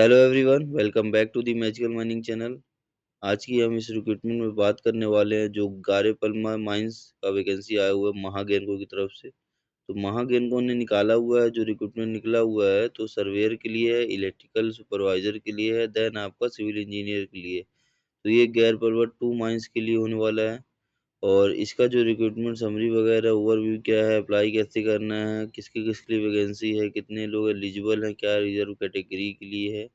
Hello everyone, welcome back to the magical mining channel. आज की हम इस रिक्रूटमेंट में बात करने वाले हैं जो गारे पल्मा माइंस का वैकेंसी आया हुआ है महागेनको की तरफ से। तो महागेनको ने निकाला हुआ है, जो रिक्रूटमेंट निकला हुआ है तो सर्वेयर के लिए है, इलेक्ट्रिकल सुपरवाइजर के लिए है, देन आपका सिविल इंजीनियर के लिए। तो ये गैर पर्वत 2 माइंस के लिए होने वाला है। और इसका जो रिक्रूटमेंट समरी वगैरह ओवरव्यू क्या है, अप्लाई कैसे करना है, किसके किसके लिए वैकेंसी है, कितने लोग एलिजिबल हैं, क्या रिजर्व कैटेगरी के लिए है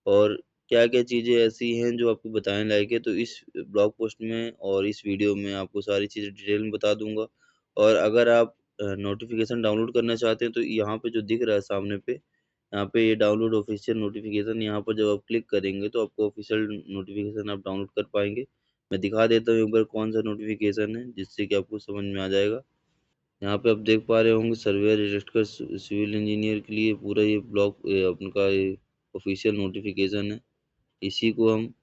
और क्या-क्या चीज़ें ऐसी हैं जो आपको बताने लायक है। तो इस ब्लॉग पोस्ट में और इस वीडियो में आपको सारी चीज़ें डिटेल में बता दूँगा। और अगर आप नोटिफ़िकेशन डाउनलोड करना चाहते हैं तो यहाँ पे जो दिख रहा है सामने पे, यहाँ पे ये डाउनलोड ऑफिशियल नोटिफ़िकेशन, यहाँ पर जब आप क्लिक करेंगे तो आपको ऑफिशियल नोटिफ़िकेशन आप डाउनलोड कर पाएँगे। मैं दिखा देता हूँ एक बार कौन-सा नोटिफ़िकेशन है जिससे कि आपको समझ में आ जाएगा। यहाँ पे आप देख पा रहे होंगे सर्वेयर इलेक्ट्रिकल सिविल इंजीनियर के लिए पूरा ये ब्लॉक उनका ये ऑफिशियल नोटिफ़िकेशन है। इसी को हम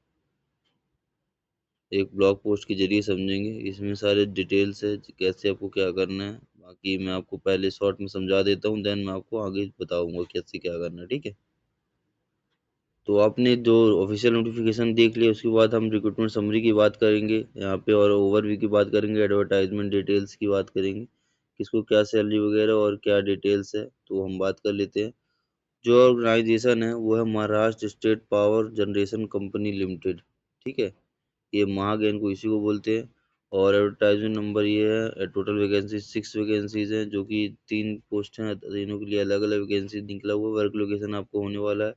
एक ब्लॉग पोस्ट के ज़रिए समझेंगे। इसमें सारे डिटेल्स है कैसे आपको क्या करना है। बाकी मैं आपको पहले शॉर्ट में समझा देता हूँ, देन मैं आपको आगे बताऊँगा कैसे क्या करना है, ठीक है? तो आपने जो ऑफिशियल नोटिफ़िकेशन देख लिया, उसके बाद हम रिक्रूटमेंट समरी की बात करेंगे यहाँ पे और ओवरव्यू की बात करेंगे, एडवर्टाइज़मेंट डिटेल्स की बात करेंगे, किसको क्या सैलरी वगैरह और क्या डिटेल्स है, तो हम बात कर लेते हैं। जो ऑर्गनाइज़ेशन है वो है Maharashtra state power generation company limited, ठीक है? ये महागैन को इसी को बोलते हैं। और एडवर्टाइजमेंट नंबर ये है, टोटल वैकेंसी 6 वैकेंसीज हैं जो कि 3 पोस्ट हैं, तीनों के लिए अलग-अलग वैकेंसी निकला हुआ है। वर्क लोकेशन आपको होने वाला है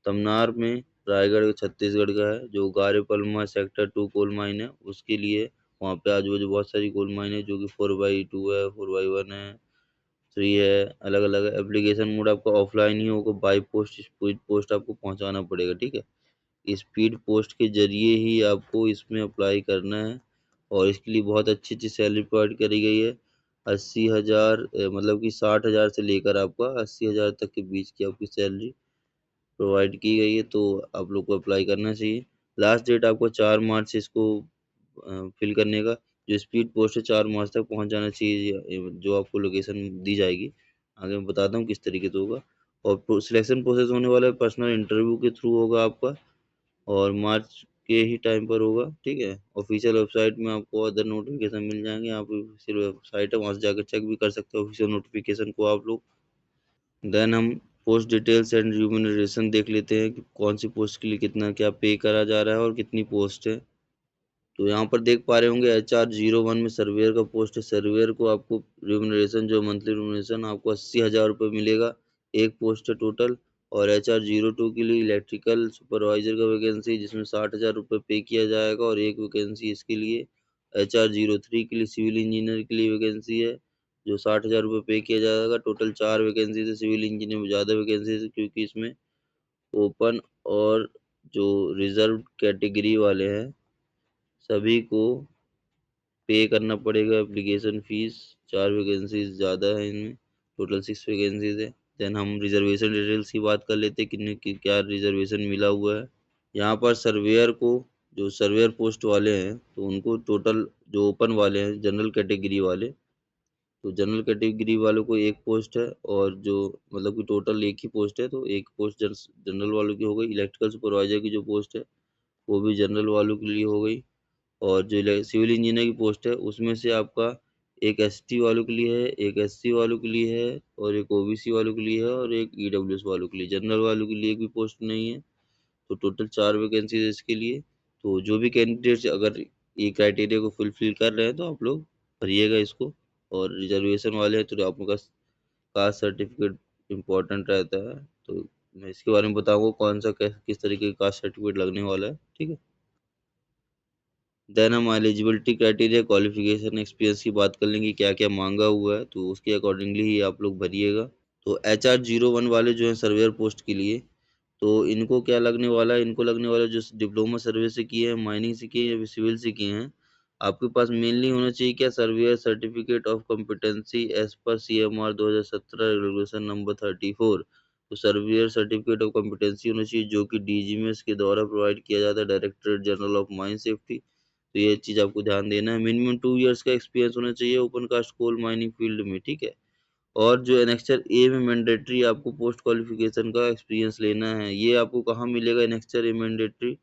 तमनार में, रायगढ़ छत्तीसगढ़ का है। जो गारे-पलमा सेक्टर 2 कोल माइन है उसके लिए वहाँ पे आजू-बाजू बहुत सारी कोल माइन है जो कि 4/2 है, 4/1 है, 3 है, अलग-अलग है। एप्लीकेशन मोड आपका ऑफलाइन ही होगा, बाय पोस्ट स्पीड पोस्ट आपको पहुँचाना पड़ेगा, ठीक है? स्पीड पोस्ट के ज़रिए ही आपको इसमें अप्लाई करना है और इसके लिए बहुत अच्छी-अच्छी सैलरी प्रोवाइड करी गई है। 80,000 मतलब कि 60,000 से लेकर आपका 80,000 तक के बीच की आपकी सैलरी प्रोवाइड की गई है, तो आप लोग को अप्लाई करना चाहिए। लास्ट डेट आपको 4 मार्च से इसको फिल करने का, जो स्पीड पोस्ट है 4 मार्च तक पहुँच जाना चाहिए, जो आपको लोकेशन दी जाएगी। आगे मैं बताता हूँ किस तरीके से होगा। और सिलेक्शन प्रोसेस होने वाला है पर्सनल इंटरव्यू के थ्रू होगा आपका और मार्च के ही टाइम पर होगा, ठीक है? ऑफ़िशियल वेबसाइट में आपको अदर नोटिफ़िकेशन मिल जाएँगे, यहाँ पे ऑफ़िशियल वेबसाइट है, वहाँ से जाकर चेक भी कर सकते हो ऑफ़िशियल नोटिफ़िकेशन को आप लोग। देन हम पोस्ट डिटेल्स एंड रिम्यूनरेशन देख लेते हैं कि कौन-सी पोस्ट के लिए कितना क्या पे करा जा रहा है और कितनी पोस्ट है। तो यहाँ पर देख पा रहे होंगे एचआर 01 में सर्वेयर का पोस्ट है। सर्वेयर को आपको रिम्यूनरेशन जो मंथली रिम्यूनरेशन आपको 80,000 रुपये मिलेगा, एक पोस्ट है टोटल। और एचआर 02 के लिए इलेक्ट्रिकल सुपरवाइजर का वैकेंसी जिसमें 60,000 रुपये पे किया जाएगा और एक वैकेंसी इसके लिए। एचआर 03 के लिए सिविल इंजीनियर के लिए वैकेंसी है, जो 60,000 रुपये पे किया जाएगा। टोटल 4 वैकेंसीज़ है, सिविल इंजीनियर में ज़्यादा वैकेंसीज़ है क्योंकि इसमें ओपन और जो रिज़र्व्ड कैटेगरी वाले हैं, सभी को पे करना पड़ेगा एप्लीकेशन फ़ीस। 4 वैकेंसीज़ ज़्यादा है इनमें, टोटल 6 वैकेंसीज़ है। देन हम रिज़र्वेशन डिटेल्स की बात कर लेते हैं, कितने की क्या रिज़र्वेशन मिला हुआ है। यहाँ पर सर्वेयर को, जो सर्वेयर पोस्ट वाले हैं, तो उनको टोटल, जो ओपन वाले हैं, जनरल कैटेगरी वाले, तो जनरल कैटेगरी वालों को 1 पोस्ट है और जो मतलब कि टोटल 1 ही पोस्ट है, तो 1 पोस्ट जनरल वालों की हो गई। इलेक्ट्रिकल सुपरवाइज़र की जो पोस्ट है, वो भी जनरल वालों के लिए हो गई। और जो सिविल इंजीनियर की पोस्ट है उसमें से आपका एक एसटी वालों के लिए है, एक एससी वालों के लिए है और एक ओबीसी वालों के लिए है और एक ईडब्ल्यूएस वालों के लिए। जनरल वालों के लिए एक भी पोस्ट नहीं है। तो टोटल 4 वैकेंसीज है इसके लिए। तो जो भी कैंडिडेट्स अगर ये क्राइटेरिया को फुलफिल कर रहे हैं तो आप लोग भरिएगा इसको। और रिजर्वेशन वाले हैं तो आपके पास कास्ट सर्टिफिकेट इम्पोर्टेंट रहता है। तो मैं इसके बारे में बताऊंगा कौन सा किस तरीके का कास्ट सर्टिफिकेट लगने वाला है, ठीक है? देन हम एलिजिबिलिटी क्राइटेरिया, क्वालिफिकेशन, एक्सपीरियंस की बात कर लेंगे, क्या-क्या माँगा हुआ है, तो उसके अकॉर्डिंगली ही आप लोग भरिएगा। तो एचआर 01 वाले जो हैं सर्वेयर पोस्ट के लिए, तो इनको क्या लगने वाला है, इनको लगने वाला है जो डिप्लोमा सर्वे से किए हैं, माइनिंग से किए हैं या फिर सिविल से किए हैं। आपके पास मेनली होना चाहिए क्या, surveyor certificate of competency as per CMR 2017 regulation number 34। तो सर्वेयर सर्टिफिकेट ऑफ कॉम्पिटेंसी होना चाहिए जो कि डीजीएमएस के द्वारा प्रोवाइड किया जाता है, directorate general of mine safety. तो ये चीज़ आपको ध्यान देना है। मिनिमम 2 इयर्स का एक्सपीरियंस होना चाहिए open cast coal mining field में, ठीक है? और जो एनेक्चर ए में मैंडेटरी आपको पोस्ट क्वालिफिकेशन का एक्सपीरियंस लेना है। ये आपको कहाँ मिलेगा एनेक्चर ए मैंडेटरी?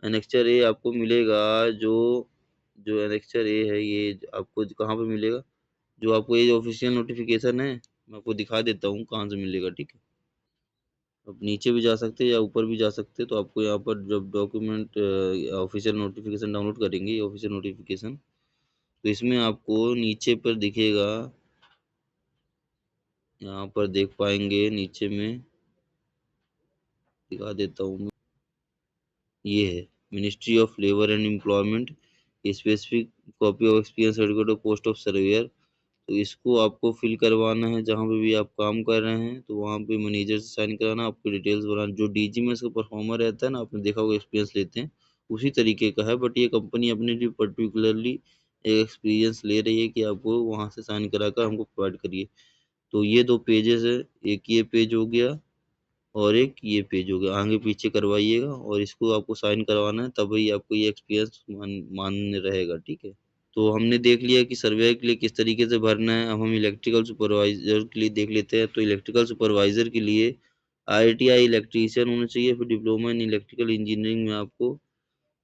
एनेक्चर ए आपको मिलेगा जो जो एनेक्चर ए है ये आपको कहाँ पे मिलेगा? जो आपको ये ऑफिशियल नोटिफिकेशन है, मैं आपको दिखा देता हूँ कहाँ से मिलेगा, ठीक है? आप नीचे भी जा सकते हैं या ऊपर भी जा सकते हैं। तो आपको यहाँ पर जब डॉक्यूमेंट ऑफिशियल नोटिफिकेशन डाउनलोड करेंगे, ऑफिशियल नोटिफिकेशन, तो इसमें आपको नीचे पर दिखेगा, यहाँ पर देख पाएंगे नीचे में, दिखा देता हूँ मैं। ये है ministry of labour and employment specific copy of experience certificate of post of surveyor. तो इसको आपको फिल करवाना है जहाँ पे भी आप काम कर रहे हैं, तो वहाँ पे मैनेजर से साइन कराना, आपको डिटेल्स भराना। जो डीजी में इसका परफॉर्मर रहता है ना, आपने देखा होगा एक्सपीरियंस लेते हैं, उसी तरीके का है। बट ये कंपनी अपने लिए पर्टिकुलरली एक एक्सपीरियंस ले रही है कि आपको वहाँ से साइन करा कर हमको प्रोवाइड करिए। तो ये दो पेजेस है, एक ये पेज हो गया और एक ये पेज हो गया, आगे पीछे करवाइएगा और इसको आपको साइन करवाना है, तभी आपको ये एक्सपीरियंस मान्य रहेगा, ठीक है? तो हमने देख लिया कि सर्वे के लिए किस तरीके से भरना है। अब हम इलेक्ट्रिकल सुपरवाइजर के लिए देख लेते हैं। तो इलेक्ट्रिकल सुपरवाइजर के लिए आईटीआई इलेक्ट्रीशियन होना चाहिए, फिर डिप्लोमा इन इलेक्ट्रिकल इंजीनियरिंग में आपको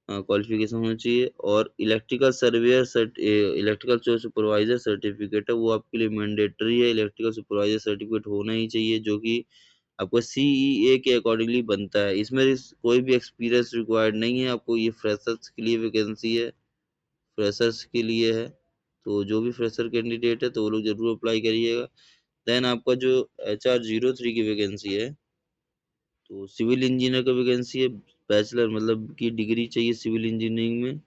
क्वालिफिकेशन होना चाहिए, और इलेक्ट्रिकल सर्वेयर इलेक्ट्रिकल जो सुपरवाइजर सर्टिफिकेट है वो आपके लिए मैंडेटरी है। इलेक्ट्रिकल सुपरवाइजर सर्टिफिकेट होना ही चाहिए, जो कि आपको सीईए के अकॉर्डिंगली बनता है। इसमें कोई भी एक्सपीरियंस रिक्वायर्ड नहीं है आपको, ये फ्रेशर्स के लिए वैकेंसी है, फ्रेशर्स के लिए है। तो जो भी फ्रेशर कैंडिडेट है तो वो लोग जरूर अप्लाई करिएगा। देन आपका जो HR03 की वैकेंसी है, तो सिविल इंजीनियर का वैकेंसी है। बैचलर मतलब की डिग्री चाहिए सिविल इंजीनियरिंग में,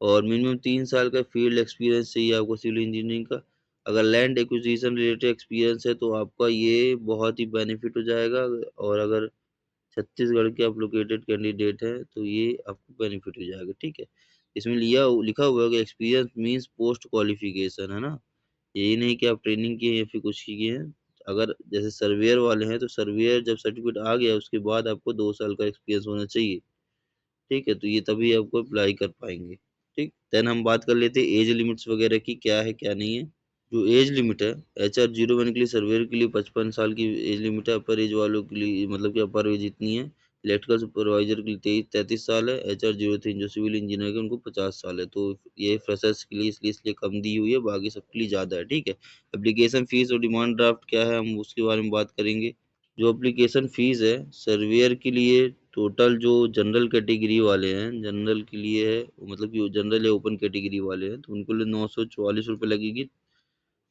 और मिनिमम 3 साल का फील्ड एक्सपीरियंस चाहिए आपको सिविल इंजीनियरिंग का। अगर लैंड एक्विजिशन रिलेटेड एक्सपीरियंस है तो आपका ये बहुत ही बेनिफिट हो जाएगा। और अगर छत्तीसगढ़ के आप लोकेटेड कैंडिडेट हैं तो ये आपको बेनिफिट हो जाएगा, ठीक है? इसमें लिखा हुआ है कि एक्सपीरियंस मींस पोस्ट क्वालिफिकेशन, है ना? यही नहीं कि आप ट्रेनिंग किए या फिर कुछ किए हैं। अगर जैसे सर्वेयर वाले हैं तो सर्वेयर जब सर्टिफिकेट आ गया उसके बाद आपको 2 साल का एक्सपीरियंस होना चाहिए, ठीक है? तो ये तभी आपको अप्लाई कर पाएंगे, ठीक। देन हम बात कर लेते हैं एज लिमिट्स वगैरह की, क्या है क्या नहीं है। जो एज लिमिट है HR01 के लिए, सर्वेयर के लिए 55 साल की एज लिमिट है। अपर एज वालों के लिए मतलब कि अपर एज इतनी है। इलेक्ट्रिकल सुपरवाइजर के लिए 33 साल है। HR03 जो सिविल इंजीनियर के उनको 50 साल है। तो ये फ्रेशर्स के लिए इसलिए कम दी हुई है, बाकी सबके लिए ज़्यादा है, ठीक है? एप्लीकेशन फीस और डिमांड ड्राफ्ट क्या है, हम उसके बारे में बात करेंगे। जो एप्लीकेशन फीस है सर्वेयर के लिए, टोटल जो जनरल कैटेगरी वाले हैं, जनरल के लिए है, मतलब कि जनरल या ओपन कैटेगरी वाले हैं, तो उनको लिए 944 रुपये लगेगी।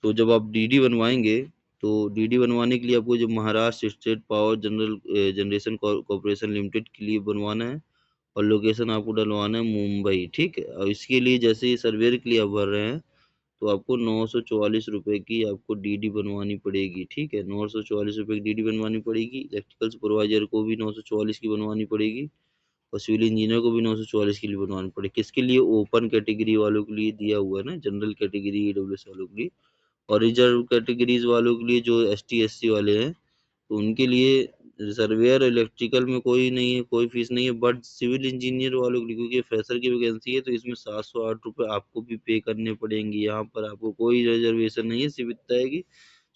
तो जब आप डीडी बनवाएंगे, तो डीडी बनवाने के लिए आपको जो Maharashtra state power generation corporation limited के लिए बनवाना है, और लोकेशन आपको डलवाना है मुंबई, ठीक है? और इसके लिए जैसे ही सर्वेयर के लिए आप भर रहे हैं, तो आपको 944 रुपये की आपको डीडी बनवानी पड़ेगी, ठीक है? 944 रुपये की डीडी बनवानी पड़ेगी। इलेक्ट्रिकल सुपरवाइजर को भी 944 की बनवानी पड़ेगी, और सिविल इंजीनियर को भी 944 के लिए बनवानी पड़ेगी। किसके लिए? ओपन कैटेगरी वालों के लिए दिया हुआ है ना, जनरल कैटेगरी ईडब्ल्यूएस वालों के लिए। और रिजर्व कैटेगरीज वालों के लिए जो ST SC वाले हैं, तो उनके लिए सर्वेयर इलेक्ट्रिकल में कोई नहीं है, कोई फीस नहीं है। बट सिविल इंजीनियर वालों के लिए, क्योंकि फ्रेशर की वैकेंसी है, तो इसमें 708 रुपये आपको भी पे करने पड़ेंगे। यहाँ पर आपको कोई रिजर्वेशन नहीं है, सिर्फ इतना है कि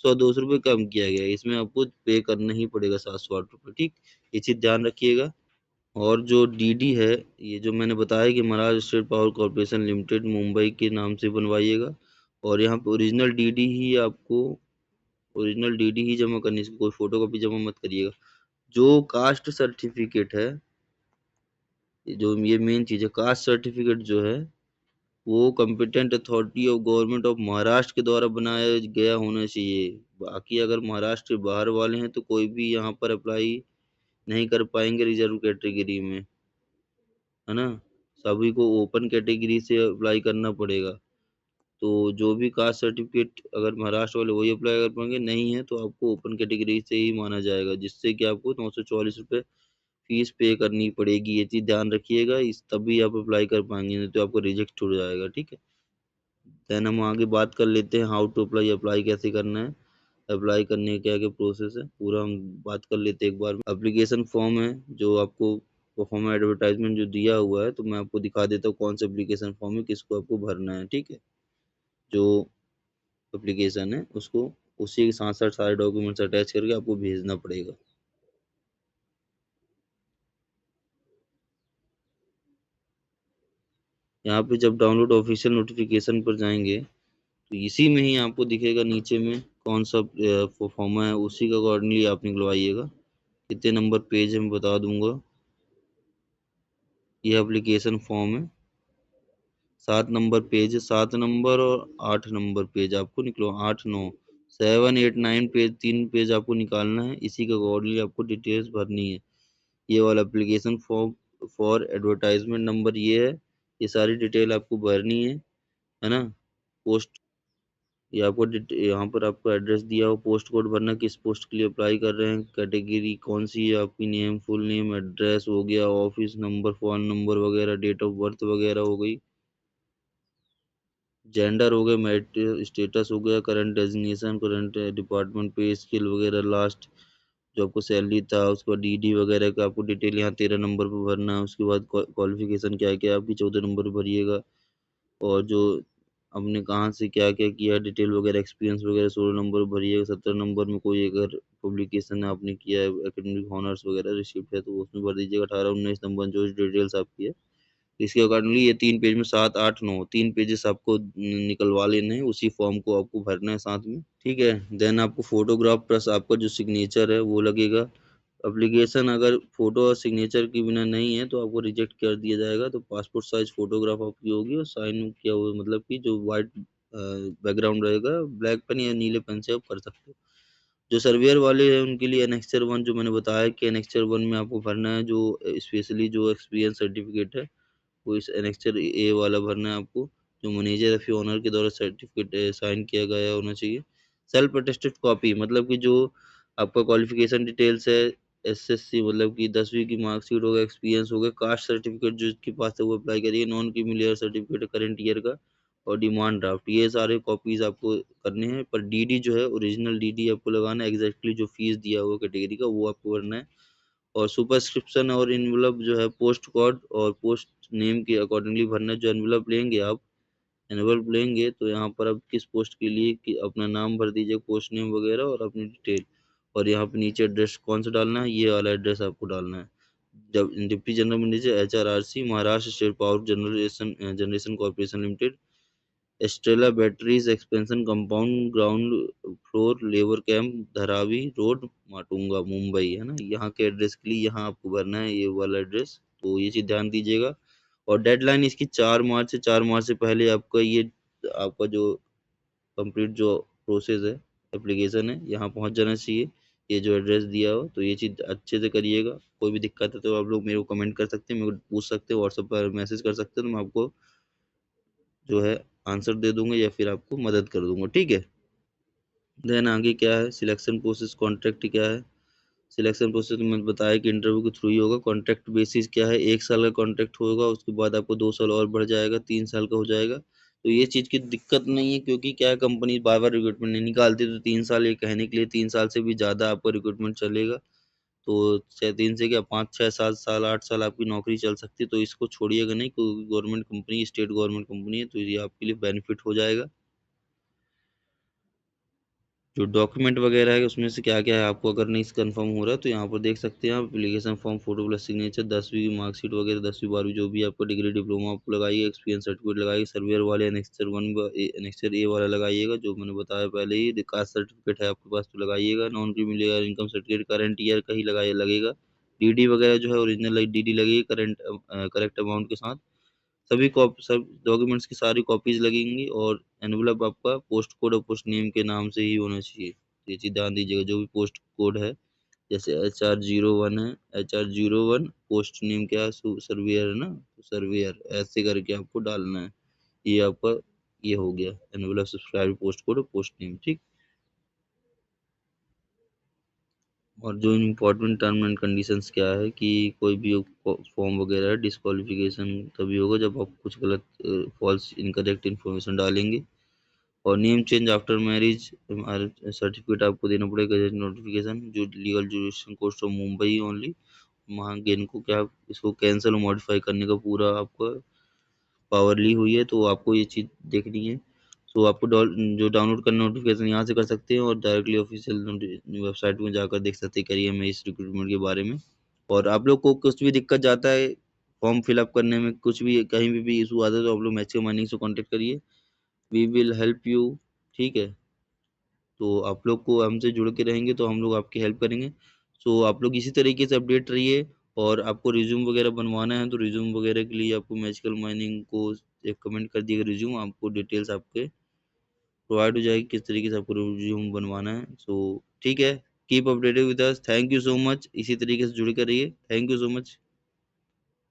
100-200 रुपये कम किया गया है। इसमें आपको पे करना ही पड़ेगा 708 रुपये, ठीक। ये चीज़ ध्यान रखिएगा। और जो डीडी है, ये जो मैंने बताया कि Maharashtra state power corporation limited Mumbai के नाम से बनवाइएगा। और यहाँ पे ओरिजिनल डीडी ही जमा करनी है, इसकी कोई फोटो कॉपी जमा मत करिएगा। जो कास्ट सर्टिफिकेट है, जो ये मेन चीज़ है, कास्ट सर्टिफिकेट जो है वो competent authority of government of Maharashtra के द्वारा बनाया गया होना चाहिए। बाकी अगर महाराष्ट्र के बाहर वाले हैं तो कोई भी यहाँ पर अप्लाई नहीं कर पाएंगे रिजर्व कैटेगरी में, है ना? सभी को ओपन कैटेगरी से अप्लाई करना पड़ेगा। तो जो भी कास्ट सर्टिफिकेट अगर महाराष्ट्र वाले वही अप्लाई कर पाएंगे, नहीं है तो आपको ओपन कैटेगरी से ही माना जाएगा, जिससे कि आपको 944 रुपये फीस पे करनी पड़ेगी। ये चीज़ ध्यान रखिएगा, इस तभी आप अप्लाई कर पाएंगे, नहीं तो आपको रिजेक्ट हो जाएगा, ठीक है? देन हम आगे बात कर लेते हैं हाउ टू अप्लाई, अप्लाई कैसे करना है, अप्लाई करने का क्या क्या प्रोसेस है, पूरा हम बात कर लेते हैं एक बार। एप्लीकेशन फॉर्म है जो आपको परफॉर्म एडवर्टाइजमेंट जो दिया हुआ है, तो मैं आपको दिखा देता हूँ कौन सा एप्लीकेशन फॉर्म है, किसको आपको भरना है, ठीक है? जो एप्लीकेशन है उसको उसी के साथ साथ सारे डॉक्यूमेंट्स अटैच करके आपको भेजना पड़ेगा। यहाँ पे जब डाउनलोड ऑफिशियल नोटिफिकेशन पर जाएंगे तो इसी में ही आपको दिखेगा नीचे में कौन सा फॉर्म है, उसी का अकॉर्डिंगली आप निकलवाइएगा। कितने नंबर पेज है मैं बता दूंगा। ये एप्लीकेशन फॉर्म है, 7 नंबर पेज है, 7 नंबर और 8 नंबर पेज आपको निकलो, 8 9 7 8 9 पेज, 3 पेज आपको निकालना है। इसी के अकॉर्डिंगली आपको डिटेल्स भरनी है। ये वाला application form for advertisement number ये है। ये सारी डिटेल आपको भरनी है ना। पोस्ट, ये आपको यहाँ पर आपको एड्रेस दिया हो, पोस्ट कोड भरना, किस पोस्ट के लिए अप्लाई कर रहे हैं, कैटेगरी कौन सी है आपकी, नेम, फुल नेम, एड्रेस हो गया, ऑफिस नंबर, फोन नंबर वगैरह, डेट ऑफ बर्थ वगैरह हो गई, जेंडर हो गया, मैरिट स्टेटस हो गया, करंट डेजिग्नेशन, करंट डिपार्टमेंट, पे स्केल वगैरह, लास्ट जो आपको सैलरी था, उसके बाद डीडी वगैरह का आपको डिटेल यहाँ 13 नंबर पर भरना है। उसके बाद क्वालिफिकेशन क्या क्या आपकी 14 नंबर पर भरिएगा। और जो हमने कहाँ से क्या क्या किया डिटेल वगैरह, एक्सपीरियंस वगैरह 16 नंबर भरिएगा। 17 नंबर में कोई अगर पब्लिकेशन आपने किया है, एकेडमिक ऑनर्स वगैरह रिसिप्ट है तो उसमें भर दीजिएगा। 18 19 नंबर जो डिटेल्स आपकी है। इसके अकॉर्डिंगली ये 3 पेज में 7 8 9 3 पेजेस आपको निकलवा लेने हैं। उसी फॉर्म को आपको भरना है साथ में, ठीक है। देन आपको फोटोग्राफ प्लस आपका जो सिग्नेचर है वो लगेगा। एप्लीकेशन अगर फोटो और सिग्नेचर के बिना नहीं है तो आपको रिजेक्ट कर दिया जाएगा। तो पासपोर्ट साइज फोटोग्राफ आपकी होगी और साइन किया हुआ, मतलब कि जो वाइट बैकग्राउंड रहेगा, ब्लैक पेन या नीले पेन से आप कर सकते हो। जो सर्वेयर वाले हैं उनके लिए एनेक्चर 1 जो मैंने बताया कि एनेक्चर 1 में आपको भरना है, जो स्पेशली जो एक्सपीरियंस सर्टिफिकेट है वो इस एनेक्चर ए वाला भरना है आपको। जो मैनेजर या फिर ओनर के द्वारा सर्टिफिकेट साइन किया गया होना चाहिए। सेल्फ अटेस्टेड कॉपी, मतलब कि जो आपका क्वालिफिकेशन डिटेल्स है, एसएससी मतलब कि 10वीं की मार्कशीट होगा, एक्सपीरियंस होगा, कास्ट सर्टिफिकेट जो इसके पास है वो अप्लाई करिए, non creamy layer certificate current year का, और डिमांड ड्राफ्ट, ये सारे कॉपीज आपको करने हैं। पर डीडी जो है, ओरिजिनल डीडी आपको लगाना है, एग्जैक्टली जो फीस दिया हुआ कैटेगरी का वो आपको भरना है। और सुपरस्क्रिप्शन और इनवलप जो है पोस्ट कोड और पोस्ट नेम के अकॉर्डिंगली भरना है। जो एनवलप लेंगे आप, एनवलप लेंगे तो यहाँ पर आप किस पोस्ट के लिए कि अपना नाम भर दीजिए, पोस्ट नेम वगैरह और अपनी डिटेल। और यहाँ पे नीचे एड्रेस कौन सा डालना है, ये वाला एड्रेस आपको डालना है। जब deputy general manager HRRC, Maharashtra state power generation generation corporation limited, Estrella batteries expansion compound, ground floor, labour camp, Dharavi road, Matunga, Mumbai, है ना। यहाँ के एड्रेस के लिए यहाँ आपको भरना है ये वाला एड्रेस। तो ये चीज ध्यान दीजिएगा। और डेडलाइन इसकी 4 मार्च से, 4 मार्च से पहले आपका ये आपका जो कंप्लीट जो प्रोसेस है, एप्लीकेशन है, यहाँ पहुँच जाना चाहिए। ये जो एड्रेस दिया हो तो ये चीज़ अच्छे से करिएगा। कोई भी दिक्कत है तो आप लोग मेरे को कमेंट कर सकते हैं, मेरे को पूछ सकते हैं, व्हाट्सएप पर मैसेज कर सकते हैं, तो मैं आपको जो है आंसर दे दूंगा या फिर आपको मदद कर दूंगा, ठीक है। देन आगे क्या है, सिलेक्शन प्रोसेस, कॉन्ट्रैक्ट क्या है। सिलेक्शन प्रोसेस में मैंने बताया कि इंटरव्यू के थ्रू ही होगा। कॉन्ट्रैक्ट बेसिस क्या है, 1 साल का कॉन्ट्रैक्ट होगा, उसके बाद आपको 2 साल और बढ़ जाएगा, 3 साल का हो जाएगा। तो ये चीज़ की दिक्कत नहीं है, क्योंकि क्या है, कंपनी बार बार रिक्रूटमेंट नहीं निकालती। तो 3 साल ये कहने के लिए, 3 साल से भी ज़्यादा आपका रिक्रूटमेंट चलेगा। तो 3 से क्या, 5 6 7 साल 8 साल आपकी नौकरी चल सकती है। तो इसको छोड़िएगा नहीं, क्योंकि government company, state government company है, तो ये आपके लिए बेनिफिट हो जाएगा। जो डॉक्यूमेंट वगैरह है उसमें से क्या क्या है, आपको अगर नहीं कंफर्म हो रहा है तो यहाँ पर देख सकते हैं आप। Application form, photo plus signature, 10वीं की मार्कशीट वगैरह, 10वीं 12वीं जो भी आपका डिग्री डिप्लोमा आपको लगाइए, एक्सपीरियंस सर्टिफिकेट लगाइए, सर्वेयर वाले एनेक्स्चर 1 एनेक्स्चर ए वाला लगाइएगा जो मैंने बताया पहले ही। कास्ट सर्टिफिकेट है आपके पास तो लगाइएगा, non creamy layer income certificate current year का ही लगाइए लगेगा। डीडी वगैरह जो है ओरिजिनल डीडी लगेगी, करेक्ट अमाउंट के साथ। सभी सब डॉक्यूमेंट्स की सारी कॉपीज लगेंगी। और एनवलप आपका पोस्ट कोड और पोस्ट नेम के नाम से ही होना चाहिए। ये चीज ध्यान दीजिएगा, जो भी पोस्ट कोड है, जैसे HR01 है, HR01 पोस्ट नेम क्या है, सर्वेयर है ना, तो सर्वेयर ऐसे करके आपको डालना है। ये आपका ये हो गया एनवलप सब्सक्राइब पोस्ट कोड और पोस्ट नेम, ठीक। और जो इम्पोर्टेंट टर्म एंड कंडीशंस क्या है कि कोई भी फॉर्म वगैरह है, डिस्क्वालिफिकेशन तभी होगा जब आप कुछ गलत, फॉल्स इनकरेक्ट इन्फॉर्मेशन डालेंगे। और name change after marriage certificate आपको देना पड़ेगा, नोटिफिकेशन जो legal jurisdiction court of Mumbai only, वहाँ इनको क्या, इसको कैंसिल और मॉडिफाई करने का पूरा आपका पावर ली हुई है, तो आपको ये चीज़ देखनी है। सो आपको जो डाउनलोड करना नोटिफिकेशन यहाँ से कर सकते हैं और डायरेक्टली ऑफिशियल वेबसाइट में जाकर देख सकते हैं करियर में इस रिक्रूटमेंट के बारे में। और आप लोग को कुछ भी दिक्कत जाता है फॉर्म फिलअप करने में, कुछ भी कहीं भी इशू आता है, तो आप लोग मैच माइनिंग से कांटेक्ट करिए, वी विल हेल्प यू। ठीक है, तो आप लोग को हमसे जुड़ के रहेंगे तो हम लोग आपकी हेल्प करेंगे। सो आप लोग इसी तरीके से अपडेट रहिए। और आपको रिज्यूम वगैरह बनवाना है तो रिज्यूम वगैरह के लिए आपको मैजिकल माइनिंग को एक कमेंट कर दिएगा, रिज्यूम आपको डिटेल्स आपके प्रोवाइड हो जाएगी किस तरीके से आपको रिज्यूम बनवाना है। सो ठीक है, keep updated with us, thank you so much, इसी तरीके से जुड़ कर रहिए, थैंक यू सो मच।